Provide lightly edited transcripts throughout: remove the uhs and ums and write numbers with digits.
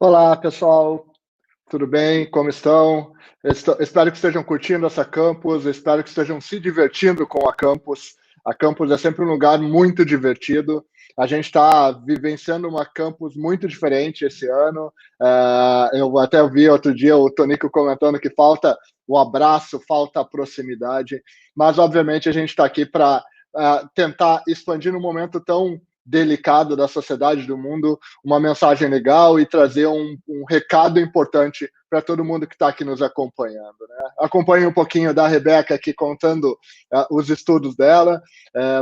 Olá, pessoal. Tudo bem? Como estão? Espero que estejam curtindo essa campus, espero que estejam se divertindo com a campus. A campus é sempre um lugar muito divertido. A gente está vivenciando uma campus muito diferente esse ano. Eu até vi outro dia o Tonico comentando que falta o abraço, falta a proximidade, mas obviamente a gente está aqui para tentar expandir num momento tão delicado da sociedade, do mundo, uma mensagem legal e trazer um recado importante para todo mundo que está aqui nos acompanhando. Né? Acompanhe um pouquinho da Rebeca aqui contando os estudos dela.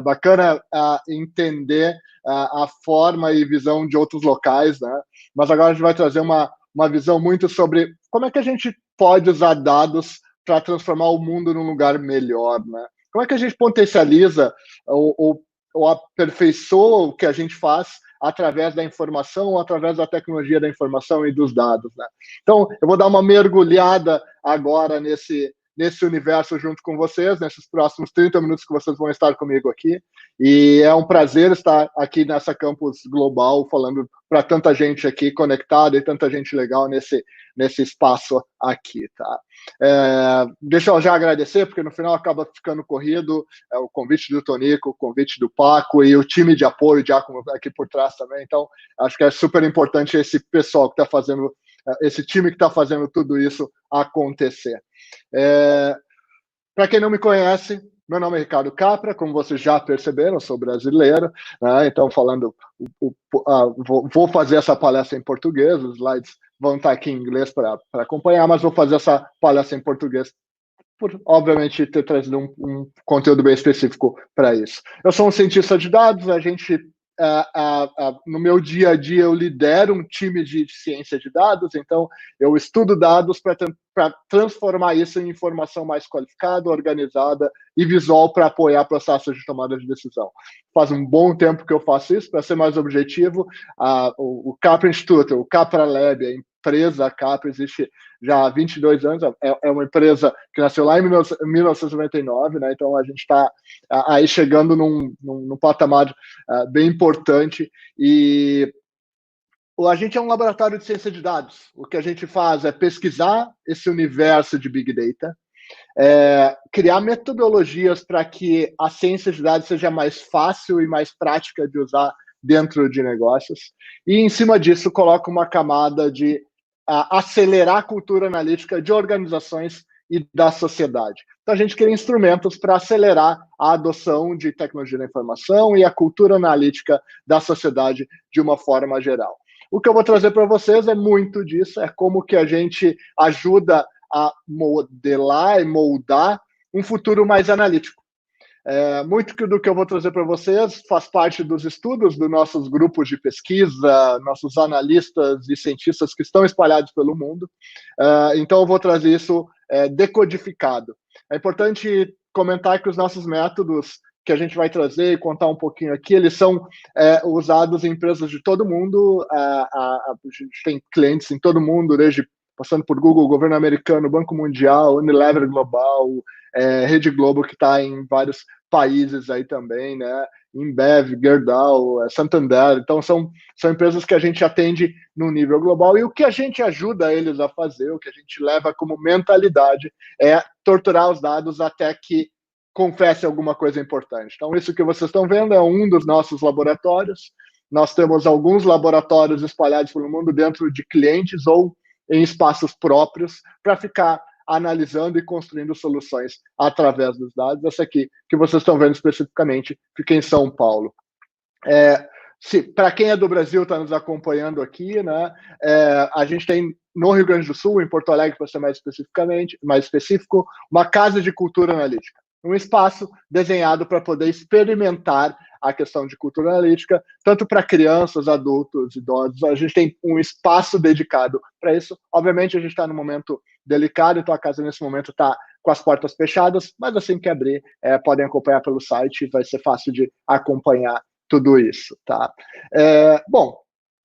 Bacana entender a forma e visão de outros locais, né? Mas agora a gente vai trazer uma visão muito sobre como é que a gente pode usar dados para transformar o mundo num lugar melhor, né? Como é que a gente potencializa ou aperfeiçoa o que a gente faz através da informação ou através da tecnologia da informação e dos dados, né? Então, eu vou dar uma mergulhada agora nesse universo junto com vocês, nesses próximos 30 minutos que vocês vão estar comigo aqui. E é um prazer estar aqui nessa campus global, falando para tanta gente aqui conectada e tanta gente legal nesse espaço aqui, tá? Deixa eu já agradecer, porque no final acaba ficando corrido, o convite do Tonico, o convite do Paco e o time de apoio, Giacomo, aqui por trás também. Então, acho que é super importante esse pessoal que está fazendo, esse time que está fazendo tudo isso acontecer. Para quem não me conhece, meu nome é Ricardo Capra, como vocês já perceberam, eu sou brasileiro, né? Então falando, vou fazer essa palestra em português, os slides vão estar aqui em inglês para acompanhar, mas vou fazer essa palestra em português por, obviamente, ter trazido um conteúdo bem específico para isso. Eu sou um cientista de dados, no meu dia a dia eu lidero um time de ciência de dados, então eu estudo dados para transformar isso em informação mais qualificada, organizada e visual para apoiar processos de tomada de decisão. Faz um bom tempo que eu faço isso, para ser mais objetivo, o Capra Institute, o Capra Lab, a empresa Capra existe já há 22 anos, é uma empresa que nasceu lá em 1999, né? Então a gente está aí chegando num patamar bem importante e a gente é um laboratório de ciência de dados. O que a gente faz é pesquisar esse universo de Big Data, criar metodologias para que a ciência de dados seja mais fácil e mais prática de usar dentro de negócios. E, em cima disso, coloca uma camada de acelerar a cultura analítica de organizações e da sociedade. Então, a gente cria instrumentos para acelerar a adoção de tecnologia da informação e a cultura analítica da sociedade de uma forma geral. O que eu vou trazer para vocês é muito disso, é como que a gente ajuda a modelar e moldar um futuro mais analítico. Muito do que eu vou trazer para vocês faz parte dos estudos dos nossos grupos de pesquisa, nossos analistas e cientistas que estão espalhados pelo mundo. Então, eu vou trazer isso decodificado. É importante comentar que os nossos métodos que a gente vai trazer e contar um pouquinho aqui, eles são usados em empresas de todo mundo. A gente tem clientes em todo mundo, desde passando por Google, governo americano, Banco Mundial, Unilever Global, Rede Globo, que está em vários países aí também, né? Embev, Gerdau, Santander. Então, são empresas que a gente atende no nível global e o que a gente ajuda eles a fazer, o que a gente leva como mentalidade é torturar os dados até que confesse alguma coisa importante. Então, isso que vocês estão vendo é um dos nossos laboratórios. Nós temos alguns laboratórios espalhados pelo mundo dentro de clientes ou em espaços próprios para ficar analisando e construindo soluções através dos dados. Essa aqui, que vocês estão vendo especificamente, fica em São Paulo. Para quem é do Brasil, está nos acompanhando aqui, né? A gente tem no Rio Grande do Sul, em Porto Alegre, para ser mais específico, uma casa de cultura analítica. Um espaço desenhado para poder experimentar a questão de cultura analítica, tanto para crianças, adultos, idosos. A gente tem um espaço dedicado para isso. Obviamente, a gente está num momento delicado, então a casa, nesse momento, está com as portas fechadas, mas assim que abrir, podem acompanhar pelo site, vai ser fácil de acompanhar tudo isso, tá? Bom,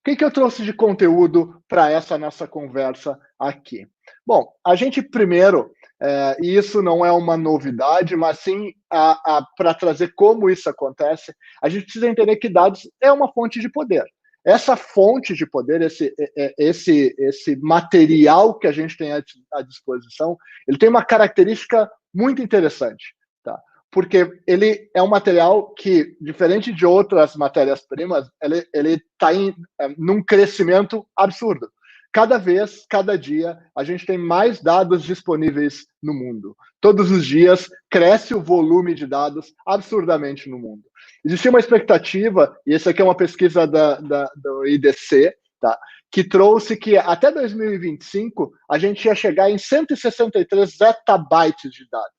o que eu trouxe de conteúdo para essa nossa conversa aqui? Bom, a gente primeiro, e isso não é uma novidade, mas sim para trazer como isso acontece, a gente precisa entender que dados é uma fonte de poder. Essa fonte de poder, esse material que a gente tem à disposição, ele tem uma característica muito interessante, tá? Porque ele é um material que, diferente de outras matérias-primas, ele está num crescimento absurdo. Cada vez, cada dia, a gente tem mais dados disponíveis no mundo. Todos os dias cresce o volume de dados absurdamente no mundo. Existia uma expectativa, e essa aqui é uma pesquisa do IDC, tá? Que trouxe que até 2025 a gente ia chegar em 163 zettabytes de dados.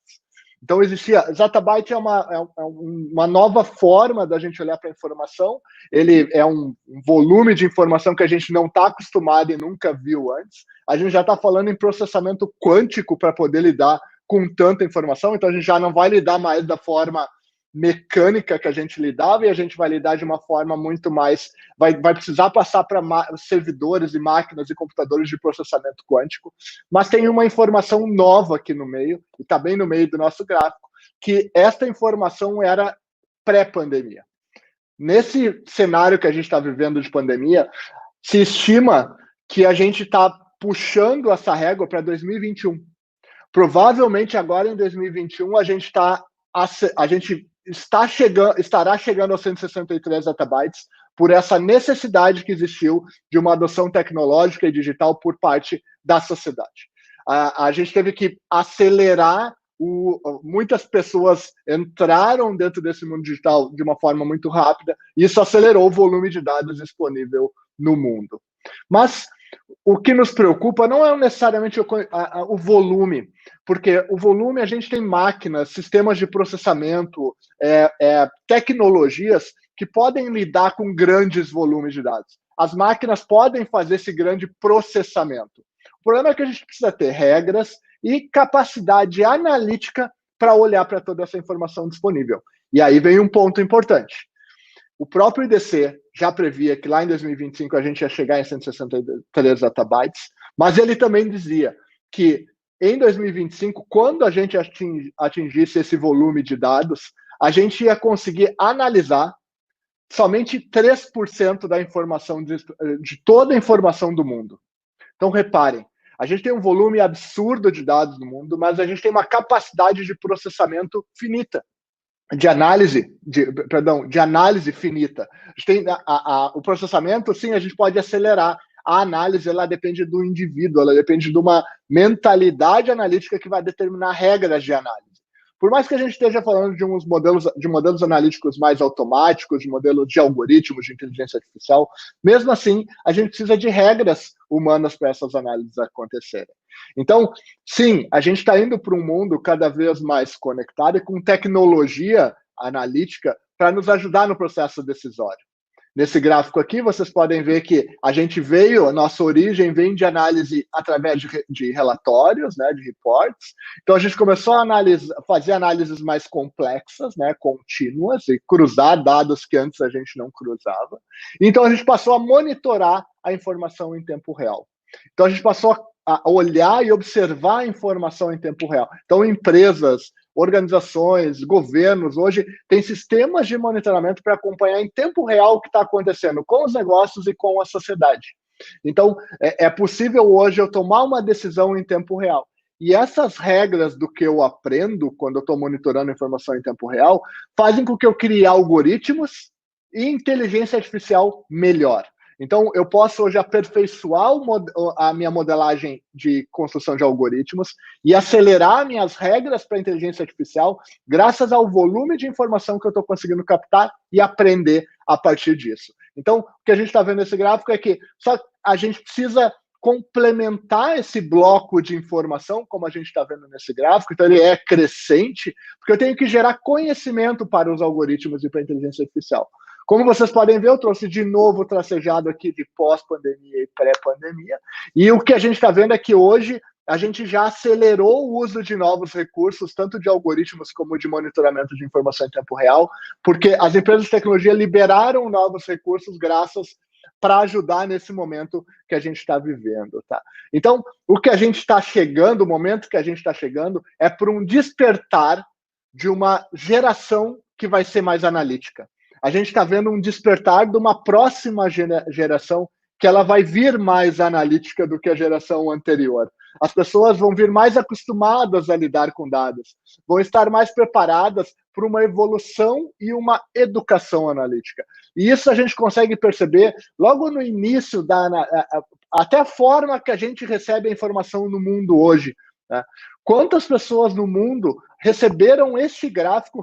Então, zettabyte é uma nova forma da gente olhar para a informação. Ele é um volume de informação que a gente não está acostumado e nunca viu antes. A gente já está falando em processamento quântico para poder lidar com tanta informação, então a gente já não vai lidar mais da forma mecânica que a gente lidava, e a gente vai lidar de uma forma muito mais... Vai precisar passar para servidores e máquinas e computadores de processamento quântico, mas tem uma informação nova aqui no meio, e está bem no meio do nosso gráfico, que esta informação era pré-pandemia. Nesse cenário que a gente está vivendo de pandemia, se estima que a gente está puxando essa régua para 2021. Provavelmente agora em 2021 a gente estará chegando aos 163 zettabytes por essa necessidade que existiu de uma adoção tecnológica e digital por parte da sociedade. A gente teve que acelerar, muitas pessoas entraram dentro desse mundo digital de uma forma muito rápida, e isso acelerou o volume de dados disponível no mundo. Mas o que nos preocupa não é necessariamente o volume, porque o volume, a gente tem máquinas, sistemas de processamento, tecnologias que podem lidar com grandes volumes de dados. As máquinas podem fazer esse grande processamento. O problema é que a gente precisa ter regras e capacidade analítica para olhar para toda essa informação disponível. E aí vem um ponto importante. O próprio IDC já previa que lá em 2025 a gente ia chegar em 163 zettabytes, mas ele também dizia que em 2025, quando a gente atingisse esse volume de dados, a gente ia conseguir analisar somente 3% da informação, de toda a informação do mundo. Então, reparem, a gente tem um volume absurdo de dados no mundo, mas a gente tem uma capacidade de processamento finita. De análise finita. A gente tem o processamento, sim, a gente pode acelerar. A análise, ela depende do indivíduo, ela depende de uma mentalidade analítica que vai determinar regras de análise. Por mais que a gente esteja falando de modelos analíticos mais automáticos, de modelos de algoritmos de inteligência artificial, mesmo assim, a gente precisa de regras humanas para essas análises acontecerem. Então, sim, a gente está indo para um mundo cada vez mais conectado e com tecnologia analítica para nos ajudar no processo decisório. Nesse gráfico aqui, vocês podem ver que a nossa origem vem de análise através de relatórios, né, de reports. Então, a gente começou a fazer análises mais complexas, né, contínuas, e cruzar dados que antes a gente não cruzava. Então, a gente passou a monitorar a informação em tempo real. Então, a gente passou a olhar e observar a informação em tempo real. Então, empresas, organizações, governos, hoje têm sistemas de monitoramento para acompanhar em tempo real o que está acontecendo com os negócios e com a sociedade. Então, é possível hoje eu tomar uma decisão em tempo real. E essas regras do que eu aprendo quando eu estou monitorando a informação em tempo real fazem com que eu crie algoritmos e inteligência artificial melhor. Então, eu posso hoje aperfeiçoar a minha modelagem de construção de algoritmos e acelerar minhas regras para inteligência artificial graças ao volume de informação que eu estou conseguindo captar e aprender a partir disso. Então, o que a gente está vendo nesse gráfico é que só a gente precisa complementar esse bloco de informação, como a gente está vendo nesse gráfico. Então, ele é crescente, porque eu tenho que gerar conhecimento para os algoritmos e para a inteligência artificial. Como vocês podem ver, eu trouxe de novo o tracejado aqui de pós-pandemia e pré-pandemia. E o que a gente está vendo é que hoje a gente já acelerou o uso de novos recursos, tanto de algoritmos como de monitoramento de informação em tempo real, porque as empresas de tecnologia liberaram novos recursos para ajudar nesse momento que a gente está vivendo, tá? Então, o que a gente está chegando, o momento que a gente está chegando, é para um despertar de uma geração que vai ser mais analítica. a gente está vendo um despertar de uma próxima geração que ela vai vir mais analítica do que a geração anterior. As pessoas vão vir mais acostumadas a lidar com dados, vão estar mais preparadas para uma evolução e uma educação analítica. E isso a gente consegue perceber logo no início, até a forma que a gente recebe a informação no mundo hoje. Né? Quantas pessoas no mundo receberam este gráfico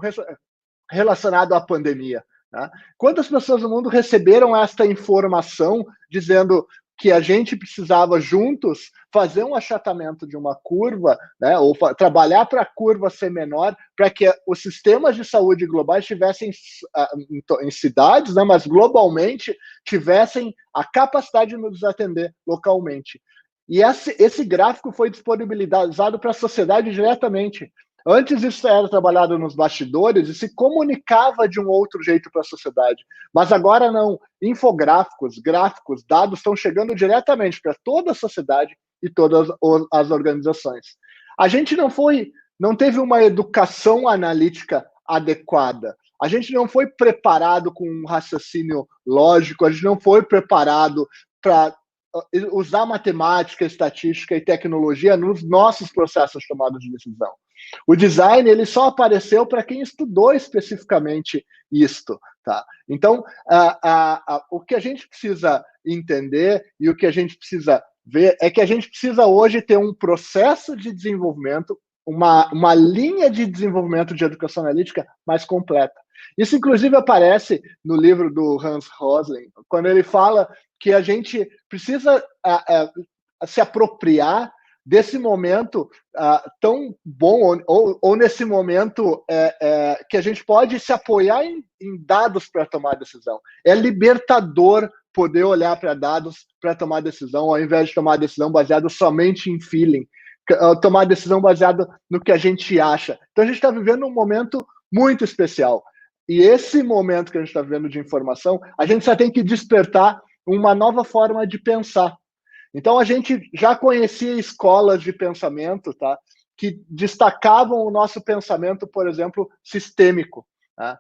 relacionado à pandemia? Né? Quantas pessoas no mundo receberam esta informação dizendo que a gente precisava juntos fazer um achatamento de uma curva, né, ou trabalhar para a curva ser menor, para que os sistemas de saúde globais estivessem em cidades, né, mas globalmente tivessem a capacidade de nos atender localmente. E esse gráfico foi disponibilizado para a sociedade diretamente. Antes isso era trabalhado nos bastidores e se comunicava de um outro jeito para a sociedade. Mas agora não. Infográficos, gráficos, dados estão chegando diretamente para toda a sociedade e todas as organizações. A gente não teve uma educação analítica adequada. A gente não foi preparado com um raciocínio lógico, a gente não foi preparado para usar matemática, estatística e tecnologia nos nossos processos de tomada de decisão. O design ele só apareceu para quem estudou especificamente isto. Tá? Então, o que a gente precisa entender e o que a gente precisa ver é que a gente precisa hoje ter um processo de desenvolvimento, uma linha de desenvolvimento de educação analítica mais completa. Isso, inclusive, aparece no livro do Hans Rosling, quando ele fala que a gente precisa se apropriar desse momento tão bom, ou nesse momento que a gente pode se apoiar em dados para tomar decisão. É libertador poder olhar para dados para tomar decisão, ao invés de tomar decisão baseada somente em feeling, tomar decisão baseada no que a gente acha. Então a gente está vivendo um momento muito especial. E esse momento que a gente está vivendo de informação, a gente só tem que despertar uma nova forma de pensar. Então, a gente já conhecia escolas de pensamento, tá, que destacavam o nosso pensamento, por exemplo, sistêmico. Tá?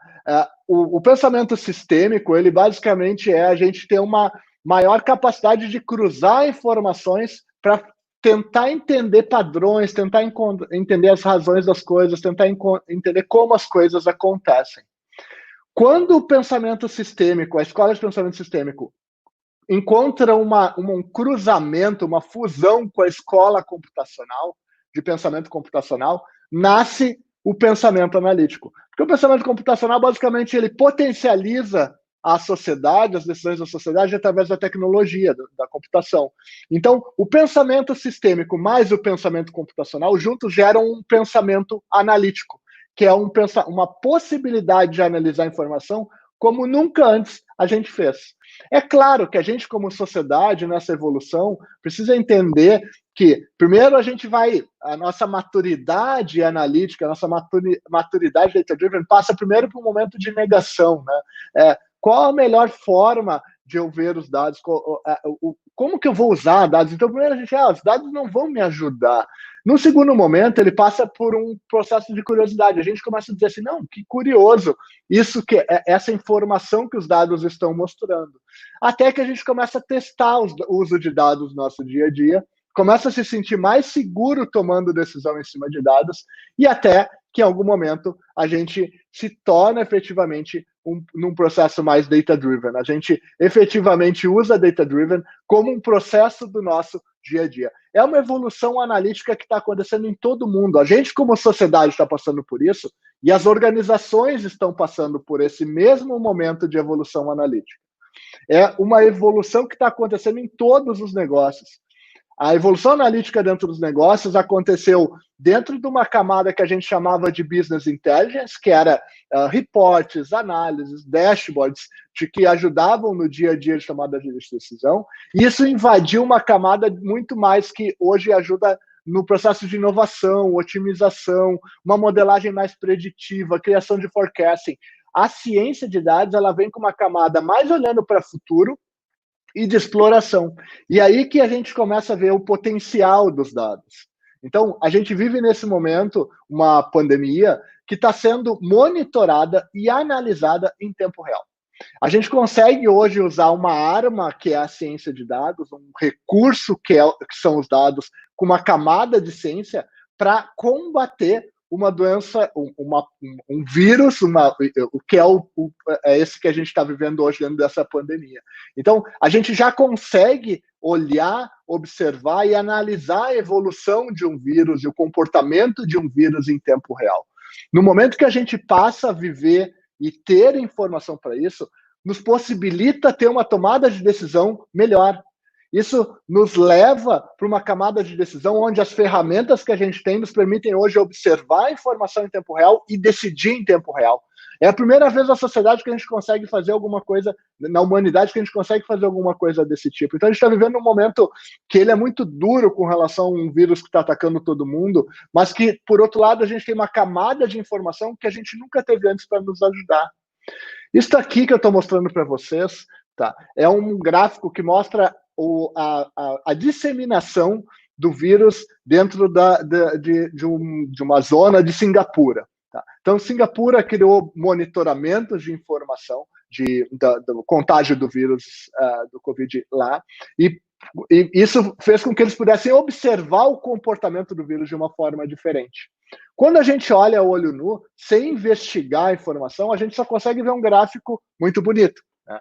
O pensamento sistêmico, ele basicamente é a gente ter uma maior capacidade de cruzar informações para tentar entender padrões, tentar entender as razões das coisas, tentar entender como as coisas acontecem. Quando o pensamento sistêmico, a escola de pensamento sistêmico, encontra um cruzamento, uma fusão com a escola computacional, de pensamento computacional, nasce o pensamento analítico. Porque o pensamento computacional, basicamente, ele potencializa a sociedade, as decisões da sociedade, através da tecnologia, da computação. Então, o pensamento sistêmico mais o pensamento computacional juntos geram um pensamento analítico, que é uma possibilidade de analisar a informação como nunca antes a gente fez. É claro que a gente, como sociedade, nessa evolução, precisa entender que, primeiro, a nossa maturidade analítica, a nossa maturidade data-driven passa primeiro por um momento de negação, né? Qual a melhor forma de eu ver os dados? Como que eu vou usar dados? Então, primeiro a gente, os dados não vão me ajudar. No segundo momento, ele passa por um processo de curiosidade. A gente começa a dizer assim, não, que curioso, essa informação que os dados estão mostrando. Até que a gente começa a testar o uso de dados no nosso dia a dia, começa a se sentir mais seguro tomando decisão em cima de dados, e até que em algum momento a gente se torna efetivamente num processo mais data-driven. A gente efetivamente usa data-driven como um processo do nosso dia a dia. É uma evolução analítica que está acontecendo em todo mundo. A gente, como sociedade, está passando por isso, e as organizações estão passando por esse mesmo momento de evolução analítica. É uma evolução que está acontecendo em todos os negócios. A evolução analítica dentro dos negócios aconteceu dentro de uma camada que a gente chamava de business intelligence, que era reportes, análises, dashboards, que ajudavam no dia a dia de tomada de decisão. E isso invadiu uma camada muito mais que hoje ajuda no processo de inovação, otimização, uma modelagem mais preditiva, criação de forecasting. A ciência de dados ela vem com uma camada mais olhando para o futuro, e de exploração. E aí que a gente começa a ver o potencial dos dados. Então, a gente vive nesse momento uma pandemia que está sendo monitorada e analisada em tempo real. A gente consegue hoje usar uma arma que é a ciência de dados, um recurso que são os dados, com uma camada de ciência para combater uma doença, um vírus, o que é esse que a gente está vivendo hoje dentro dessa pandemia. Então, a gente já consegue olhar, observar e analisar a evolução de um vírus e o comportamento de um vírus em tempo real. No momento que a gente passa a viver e ter informação para isso, nos possibilita ter uma tomada de decisão melhor. Isso nos leva para uma camada de decisão onde as ferramentas que a gente tem nos permitem hoje observar a informação em tempo real e decidir em tempo real. É a primeira vez na sociedade que a gente consegue fazer alguma coisa, na humanidade, que a gente consegue fazer alguma coisa desse tipo. Então a gente está vivendo um momento que ele é muito duro com relação a um vírus que está atacando todo mundo, mas que, por outro lado, a gente tem uma camada de informação que a gente nunca teve antes para nos ajudar. Isso aqui que eu estou mostrando para vocês, tá, é um gráfico que mostra a disseminação do vírus dentro de uma zona de Singapura. Tá? Então, Singapura criou monitoramentos de informação do contágio do vírus do Covid lá, e isso fez com que eles pudessem observar o comportamento do vírus de uma forma diferente. Quando a gente olha a olho nu, sem investigar a informação, a gente só consegue ver um gráfico muito bonito, né?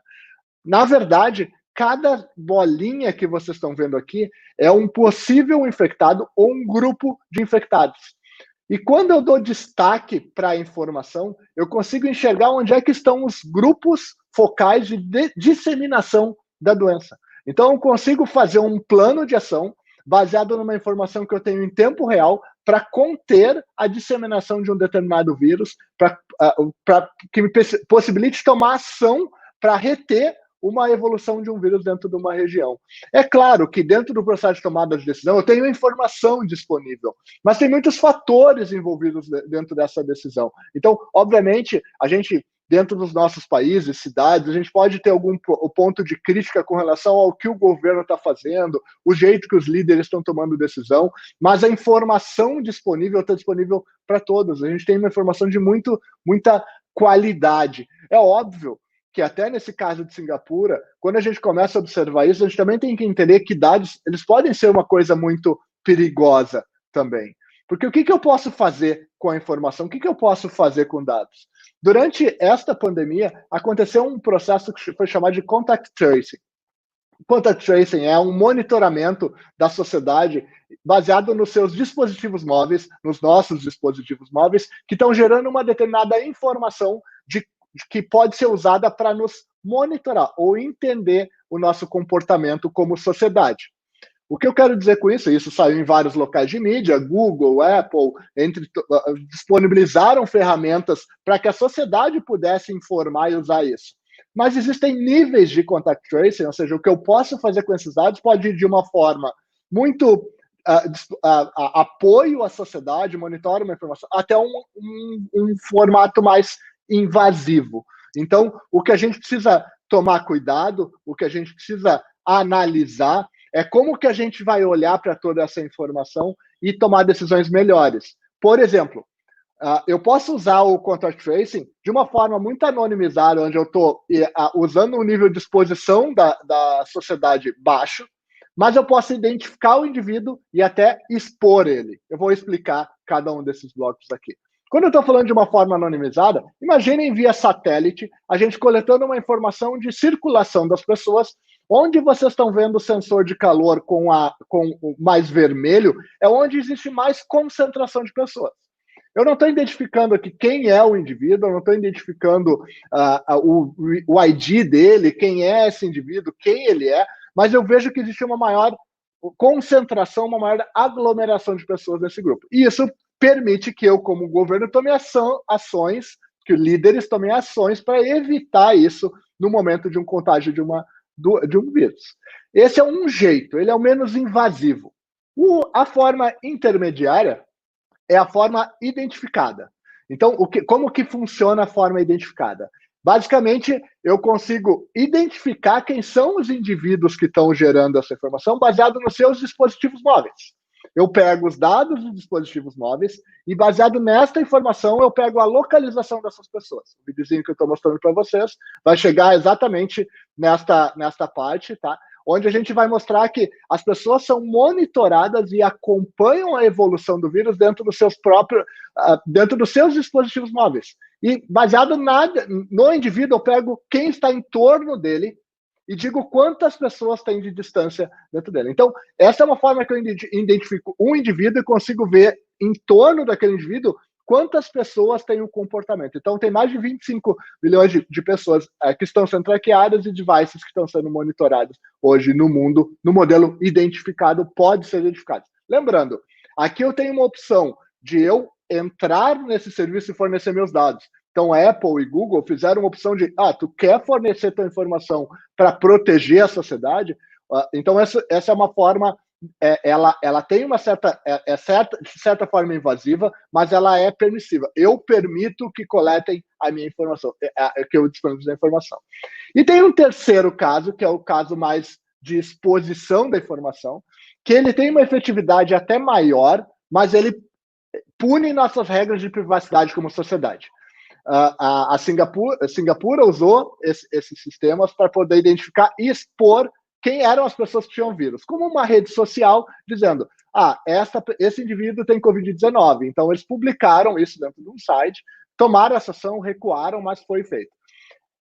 Na verdade, cada bolinha que vocês estão vendo aqui é um possível infectado ou um grupo de infectados. E quando eu dou destaque para a informação, eu consigo enxergar onde é que estão os grupos focais de disseminação da doença. Então, eu consigo fazer um plano de ação baseado numa informação que eu tenho em tempo real para conter a disseminação de um determinado vírus, que me possibilite tomar ação para reter uma evolução de um vírus dentro de uma região. É claro que dentro do processo de tomada de decisão eu tenho informação disponível, mas tem muitos fatores envolvidos dentro dessa decisão. Então, obviamente, a gente, dentro dos nossos países, cidades, a gente pode ter algum ponto de crítica com relação ao que o governo está fazendo, o jeito que os líderes estão tomando decisão, mas a informação disponível está disponível para todos. A gente tem uma informação de muita qualidade. É óbvio que até nesse caso de Singapura, quando a gente começa a observar isso, a gente também tem que entender que dados, eles podem ser uma coisa muito perigosa também. Porque o que eu posso fazer com a informação? O que eu posso fazer com dados? Durante esta pandemia, aconteceu um processo que foi chamado de contact tracing. Contact tracing é um monitoramento da sociedade baseado nos seus dispositivos móveis, nos nossos dispositivos móveis, que estão gerando uma determinada informação que pode ser usada para nos monitorar ou entender o nosso comportamento como sociedade. O que eu quero dizer com isso? Isso saiu em vários locais de mídia, Google, Apple, disponibilizaram ferramentas para que a sociedade pudesse informar e usar isso. Mas existem níveis de contact tracing, ou seja, o que eu posso fazer com esses dados pode ir de uma forma muito apoio à sociedade, monitora uma informação, até um formato mais invasivo. Então, o que a gente precisa tomar cuidado, o que a gente precisa analisar, é como que a gente vai olhar para toda essa informação e tomar decisões melhores. Por exemplo, eu posso usar o contact tracing de uma forma muito anonimizada, onde eu estou usando um nível de exposição da sociedade baixo, mas eu posso identificar o indivíduo e até expor ele. Eu vou explicar cada um desses blocos aqui. Quando eu estou falando de uma forma anonimizada, imaginem via satélite, a gente coletando uma informação de circulação das pessoas, onde vocês estão vendo o sensor de calor com o mais vermelho, é onde existe mais concentração de pessoas. Eu não estou identificando aqui quem é o indivíduo, eu não estou identificando o ID dele, quem é esse indivíduo, quem ele é, mas eu vejo que existe uma maior concentração, uma maior aglomeração de pessoas nesse grupo. E isso permite que eu, como governo, tome ações, que líderes tomem ações para evitar isso no momento de um contágio de um vírus. Esse é um jeito, ele é o menos invasivo. A forma intermediária é a forma identificada. Então, como que funciona a forma identificada? Basicamente, eu consigo identificar quem são os indivíduos que estão gerando essa informação baseado nos seus dispositivos móveis. eu pego os dados dos dispositivos móveis e, baseado nesta informação, eu pego a localização dessas pessoas. O videozinho que eu estou mostrando para vocês vai chegar exatamente nesta parte, tá? Onde a gente vai mostrar que as pessoas são monitoradas e acompanham a evolução do vírus dentro dos seus dispositivos móveis. E baseado no indivíduo, eu pego quem está em torno dele e digo quantas pessoas tem de distância dentro dele. Então, essa é uma forma que eu identifico um indivíduo e consigo ver em torno daquele indivíduo quantas pessoas têm o comportamento. Então, tem mais de 25 milhões de pessoas que estão sendo traqueadas e devices que estão sendo monitorados hoje no mundo, no modelo identificado, pode ser identificado. Lembrando, aqui eu tenho uma opção de eu entrar nesse serviço e fornecer meus dados. Então, a Apple e Google fizeram uma opção de, tu quer fornecer tua informação para proteger a sociedade? Então, essa é uma forma, ela tem uma de certa forma invasiva, mas ela é permissiva. Eu permito que coletem a minha informação, que eu disponibilizo a informação. E tem um terceiro caso, que é o caso mais de exposição da informação, que ele tem uma efetividade até maior, mas ele pune nossas regras de privacidade como sociedade. A Singapura usou esses sistemas para poder identificar e expor quem eram as pessoas que tinham vírus, como uma rede social dizendo, esse indivíduo tem Covid-19. Então, eles publicaram isso dentro de um site, tomaram essa ação, recuaram, mas foi feito.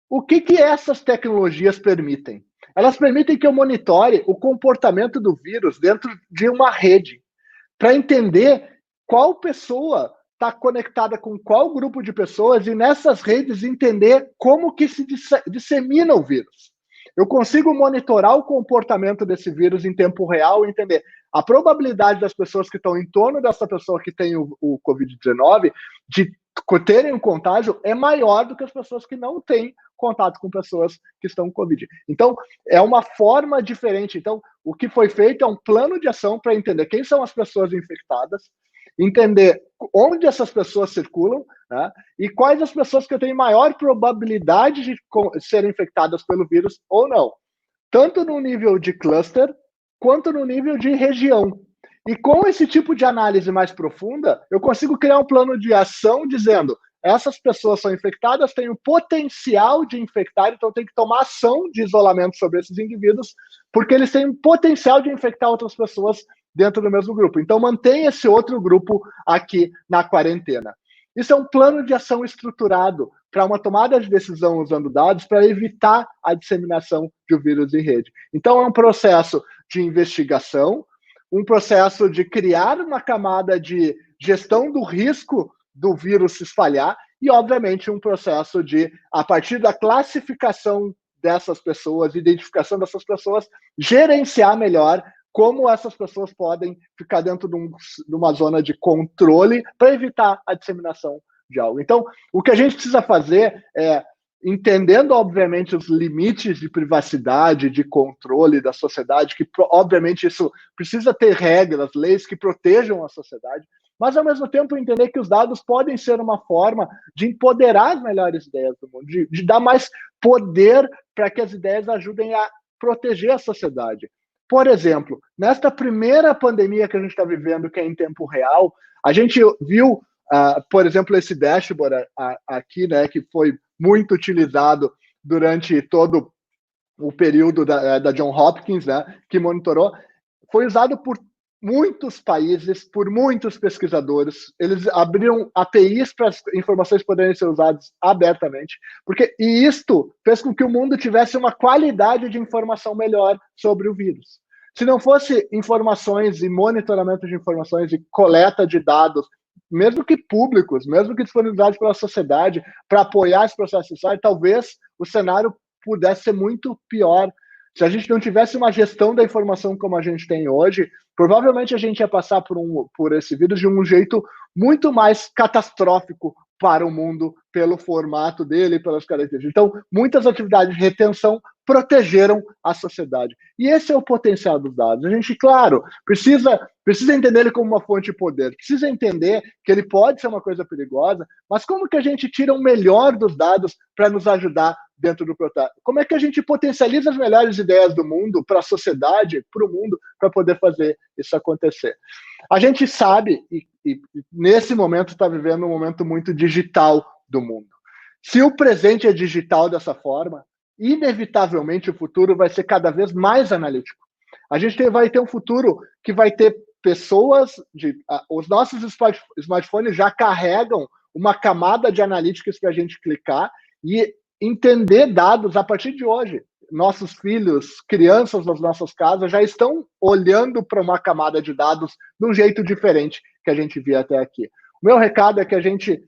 O que essas tecnologias permitem? Elas permitem que eu monitore o comportamento do vírus dentro de uma rede, para entender qual pessoa está conectada com qual grupo de pessoas e nessas redes entender como que se dissemina o vírus. Eu consigo monitorar o comportamento desse vírus em tempo real e entender a probabilidade das pessoas que estão em torno dessa pessoa que tem o Covid-19 de terem um contágio é maior do que as pessoas que não têm contato com pessoas que estão com Covid. Então, é uma forma diferente. Então, o que foi feito é um plano de ação para entender quem são as pessoas infectadas, entender onde essas pessoas circulam, né, e quais as pessoas que têm maior probabilidade de serem infectadas pelo vírus ou não. Tanto no nível de cluster, quanto no nível de região. E com esse tipo de análise mais profunda, eu consigo criar um plano de ação dizendo essas pessoas são infectadas, têm o potencial de infectar, então tem que tomar ação de isolamento sobre esses indivíduos, porque eles têm o potencial de infectar outras pessoas dentro do mesmo grupo. Então, mantém esse outro grupo aqui na quarentena. Isso é um plano de ação estruturado para uma tomada de decisão usando dados para evitar a disseminação de um vírus em rede. Então, é um processo de investigação, um processo de criar uma camada de gestão do risco do vírus se espalhar e, obviamente, um processo de, a partir da classificação dessas pessoas, identificação dessas pessoas, gerenciar melhor como essas pessoas podem ficar dentro de uma zona de controle para evitar a disseminação de algo. Então, o que a gente precisa fazer é, entendendo, obviamente, os limites de privacidade, de controle da sociedade, que, obviamente, isso precisa ter regras, leis que protejam a sociedade, mas, ao mesmo tempo, entender que os dados podem ser uma forma de empoderar as melhores ideias do mundo, de dar mais poder para que as ideias ajudem a proteger a sociedade. Por exemplo, nesta primeira pandemia que a gente está vivendo, que é em tempo real, a gente viu, por exemplo, esse dashboard aqui, né, que foi muito utilizado durante todo o período da Johns Hopkins, né, que monitorou, foi usado por muitos países, por muitos pesquisadores. Eles abriram APIs para as informações poderem ser usadas abertamente, e isto fez com que o mundo tivesse uma qualidade de informação melhor sobre o vírus. Se não fosse informações e monitoramento de informações e coleta de dados, mesmo que públicos, mesmo que disponibilizados pela sociedade, para apoiar esse processo social, talvez o cenário pudesse ser muito pior. Se a gente não tivesse uma gestão da informação como a gente tem hoje, provavelmente a gente ia passar por esse vírus de um jeito muito mais catastrófico para o mundo, pelo formato dele, pelas características. Então, muitas atividades de retenção protegeram a sociedade. E esse é o potencial dos dados. A gente, claro, precisa entender ele como uma fonte de poder, precisa entender que ele pode ser uma coisa perigosa, mas como que a gente tira o melhor dos dados para nos ajudar dentro do protagonista? Como é que a gente potencializa as melhores ideias do mundo para a sociedade, para o mundo, para poder fazer isso acontecer? A gente sabe, e nesse momento está vivendo um momento muito digital do mundo. Se o presente é digital dessa forma, inevitavelmente o futuro vai ser cada vez mais analítico. A gente vai ter um futuro que vai ter pessoas, os nossos smartphones já carregam uma camada de analytics para a gente clicar e entender dados a partir de hoje. Nossos filhos, crianças nas nossas casas já estão olhando para uma camada de dados de um jeito diferente que a gente via até aqui. O meu recado é que a gente,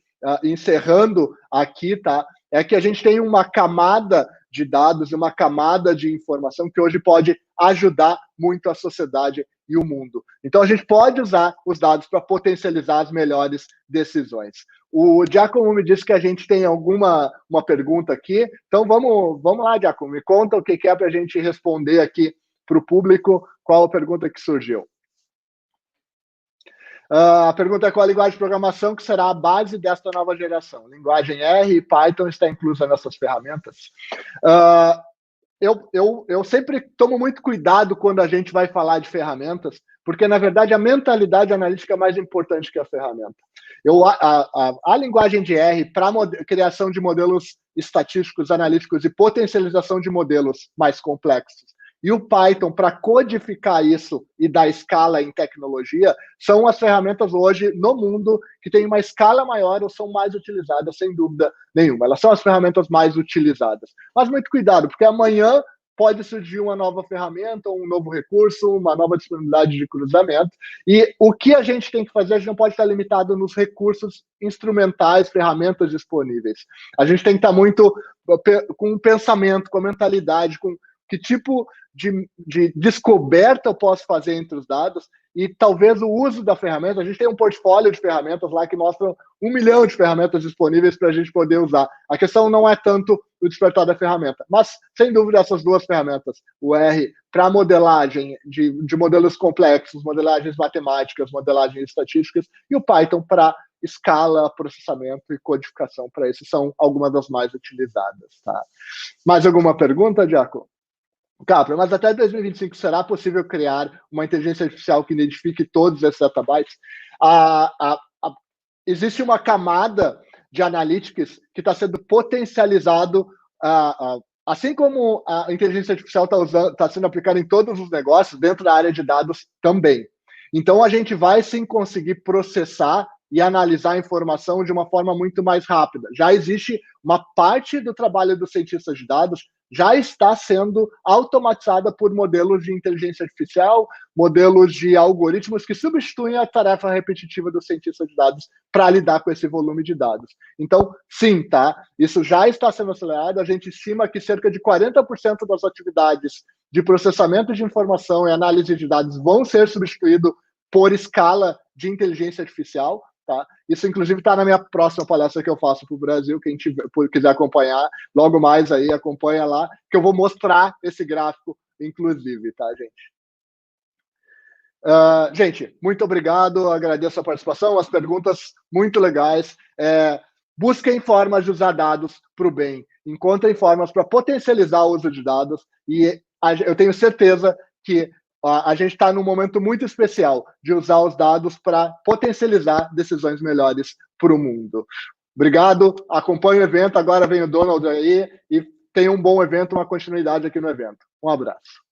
encerrando aqui, tá? É que a gente tem uma camada de dados, uma camada de informação que hoje pode ajudar muito a sociedade e o mundo. Então, a gente pode usar os dados para potencializar as melhores decisões. O Giacomo me disse que a gente tem uma pergunta aqui. Então, vamos lá, Giacomo. Me conta o que é para a gente responder aqui para o público. Qual a pergunta que surgiu? A pergunta é qual a linguagem de programação que será a base desta nova geração? Linguagem R e Python está inclusa nessas ferramentas? Eu sempre tomo muito cuidado quando a gente vai falar de ferramentas, porque, na verdade, a mentalidade analítica é mais importante que a ferramenta. A linguagem de R para criação de modelos estatísticos, analíticos e potencialização de modelos mais complexos, e o Python para codificar isso e dar escala em tecnologia, são as ferramentas hoje no mundo que têm uma escala maior ou são mais utilizadas, sem dúvida nenhuma. Elas são as ferramentas mais utilizadas. Mas muito cuidado, porque amanhã pode surgir uma nova ferramenta, um novo recurso, uma nova disponibilidade de cruzamento. E o que a gente tem que fazer, a gente não pode estar limitado nos recursos instrumentais, ferramentas disponíveis. A gente tem que estar muito com o pensamento, com a mentalidade, com que tipo de descoberta eu posso fazer entre os dados e talvez o uso da ferramenta. A gente tem um portfólio de ferramentas lá que mostram 1 milhão de ferramentas disponíveis para a gente poder usar. A questão não é tanto o despertar da ferramenta, mas, sem dúvida, essas duas ferramentas, o R para modelagem de modelos complexos, modelagens matemáticas, modelagens estatísticas, e o Python para escala, processamento e codificação para isso, são algumas das mais utilizadas. Tá? Mais alguma pergunta, Giacomo? Capra, mas até 2025 será possível criar uma inteligência artificial que identifique todos esses databytes? Existe uma camada de analytics que está sendo potencializado, assim como a inteligência artificial está sendo aplicada em todos os negócios, dentro da área de dados também. Então, a gente vai sim conseguir processar e analisar a informação de uma forma muito mais rápida. Já existe uma parte do trabalho dos cientistas de dados já está sendo automatizada por modelos de inteligência artificial, modelos de algoritmos que substituem a tarefa repetitiva do cientista de dados para lidar com esse volume de dados. Então, sim, tá? Isso já está sendo acelerado. A gente estima que cerca de 40% das atividades de processamento de informação e análise de dados vão ser substituídos por escala de inteligência artificial. Tá? Isso, inclusive, está na minha próxima palestra que eu faço para o Brasil. Quem quiser acompanhar, logo mais aí, acompanha lá, que eu vou mostrar esse gráfico, inclusive, tá, gente? Gente, muito obrigado, agradeço a participação, as perguntas muito legais. Busquem formas de usar dados para o bem, encontrem formas para potencializar o uso de dados, e eu tenho certeza que a gente está num momento muito especial de usar os dados para potencializar decisões melhores para o mundo. Obrigado, acompanhe o evento, agora vem o Donald aí, e tenha um bom evento, uma continuidade aqui no evento. Um abraço.